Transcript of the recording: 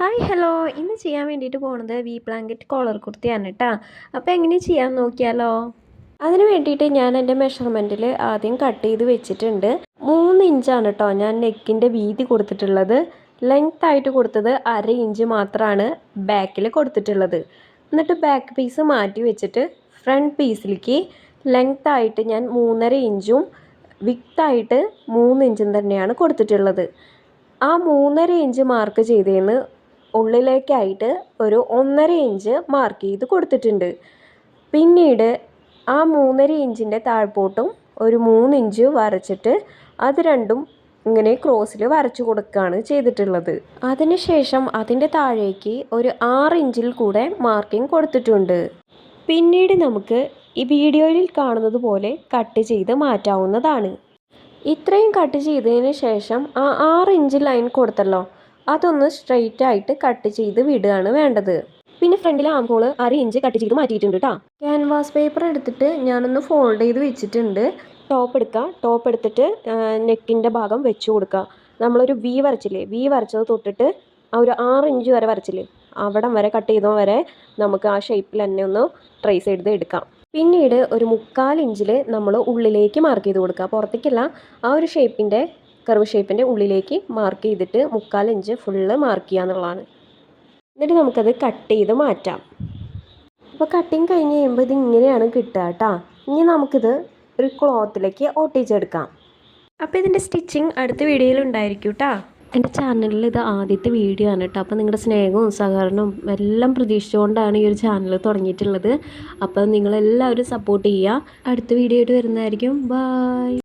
Hi hello ഇന്ന് ചെയ്യാൻ വേണ്ടിയിട്ട് പോകുന്നത് വി ബ്ലാങ്കറ്റ് കോളർ കുർത്തിയാണ് കേട്ടോ. അപ്പോൾ എങ്ങനെ ചെയ്യാൻ നോക്കിയാലോ. അതിന് വേണ്ടിയിട്ട് ഞാൻ എൻ്റെ മെഷർമെൻറ്റിൽ ആദ്യം കട്ട് ചെയ്ത് വെച്ചിട്ടുണ്ട്. 3 ഇഞ്ചാണ് കേട്ടോ ഞാൻ നെക്കിൻ്റെ വീതി കൊടുത്തിട്ടുള്ളത്. ലെങ്ത് ആയിട്ട് കൊടുത്തത് 1/2 ഇഞ്ച് മാത്രമാണ് ബാക്കിൽ കൊടുത്തിട്ടുള്ളത്. എന്നിട്ട് ബാക്ക് പീസ് മാറ്റി വെച്ചിട്ട് ഫ്രണ്ട് പീസിലേക്ക് ലെങ്ത് ആയിട്ട് ഞാൻ 3.5 ഇഞ്ചും വിക്തായിട്ട് 3 ഇഞ്ചും തന്നെയാണ് കൊടുത്തിട്ടുള്ളത്. ആ 3.5 ഇഞ്ച് മാർക്ക് ചെയ്തതിന് ഉള്ളിലേക്കായിട്ട് ഒരു 1.5 ഇഞ്ച് മാർക്ക് ചെയ്ത് കൊടുത്തിട്ടുണ്ട്. പിന്നീട് ആ 3.5 ഇഞ്ചിൻ്റെ താഴ്പോട്ടും ഒരു 3 ഇഞ്ച് വരച്ചിട്ട് അത് രണ്ടും ഇങ്ങനെ ക്രോസിൽ വരച്ചു കൊടുക്കുകയാണ് ചെയ്തിട്ടുള്ളത്. അതിനുശേഷം അതിൻ്റെ താഴേക്ക് ഒരു 6 ഇഞ്ചിൽ കൂടെ മാർക്കിംഗ് കൊടുത്തിട്ടുണ്ട്. പിന്നീട് നമുക്ക് ഈ വീഡിയോയിൽ കാണുന്നത് പോലെ കട്ട് ചെയ്ത് മാറ്റാവുന്നതാണ്. ഇത്രയും കട്ട് ചെയ്തതിന് ശേഷം ആ 6 ഇഞ്ച് ലൈൻ കൊടുത്തല്ലോ, അതൊന്ന് സ്ട്രെയിറ്റ് ആയിട്ട് കട്ട് ചെയ്ത് വിടുകയാണ് വേണ്ടത്. പിന്നെ ഫ്രണ്ടിലെ ആം ഹോൾ 1/2 ഇഞ്ച് കട്ട് ചെയ്ത് മാറ്റിയിട്ടുണ്ട് കേട്ടോ. ക്യാൻവാസ് പേപ്പർ എടുത്തിട്ട് ഞാനൊന്ന് ഫോൾഡ് ചെയ്ത് വെച്ചിട്ടുണ്ട്. ടോപ്പ് എടുക്കുക, ടോപ്പ് എടുത്തിട്ട് നെക്കിൻ്റെ ഭാഗം വെച്ച് കൊടുക്കുക. നമ്മളൊരു വി വരച്ചില്ലേ, വി വരച്ചത് തൊട്ടിട്ട് ആ ഒരു 6 ഇഞ്ച് വരെ വരച്ചില്ലേ, അവിടം വരെ കട്ട് ചെയ്തോ വരെ നമുക്ക് ആ ഷേപ്പിൽ തന്നെ ഒന്ന് ട്രേസ് ചെയ്ത് എടുക്കാം. പിന്നീട് ഒരു 1/4 ഇഞ്ചിൽ നമ്മൾ ഉള്ളിലേക്ക് മാർക്ക് ചെയ്ത് കൊടുക്കുക, പുറത്തേക്കല്ല. ആ ഒരു ഷേപ്പിൻ്റെ കർവ് ഷേപ്പിൻ്റെ ഉള്ളിലേക്ക് മാർക്ക് ചെയ്തിട്ട് 1/4 ഇഞ്ച് ഫുള്ള് മാർക്ക് ചെയ്യുക എന്നുള്ളതാണ്. എന്നിട്ട് നമുക്കത് കട്ട് ചെയ്ത് മാറ്റാം. അപ്പോൾ കട്ടിങ് കഴിഞ്ഞ് കഴിയുമ്പോൾ ഇത് ഇങ്ങനെയാണ് കിട്ടുക കേട്ടോ. ഇനി നമുക്കിത് ഒരു ക്ലോത്തിലേക്ക് ഒട്ടിച്ചെടുക്കാം. അപ്പോൾ ഇതിൻ്റെ സ്റ്റിച്ചിങ് അടുത്ത വീഡിയോയിൽ ഉണ്ടായിരിക്കും കേട്ടോ. എൻ്റെ ചാനലിൽ ഇത് ആദ്യത്തെ വീഡിയോ ആണ് കേട്ടോ. അപ്പോൾ നിങ്ങളുടെ സ്നേഹവും സഹകരണവും എല്ലാം പ്രതീക്ഷിച്ചുകൊണ്ടാണ് ഈ ഒരു ചാനൽ തുടങ്ങിയിട്ടുള്ളത്. അപ്പോൾ നിങ്ങളെല്ലാവരും സപ്പോർട്ട് ചെയ്യുക. അടുത്ത വീഡിയോ ആയിട്ട് വരുന്നതായിരിക്കും. ബൈ.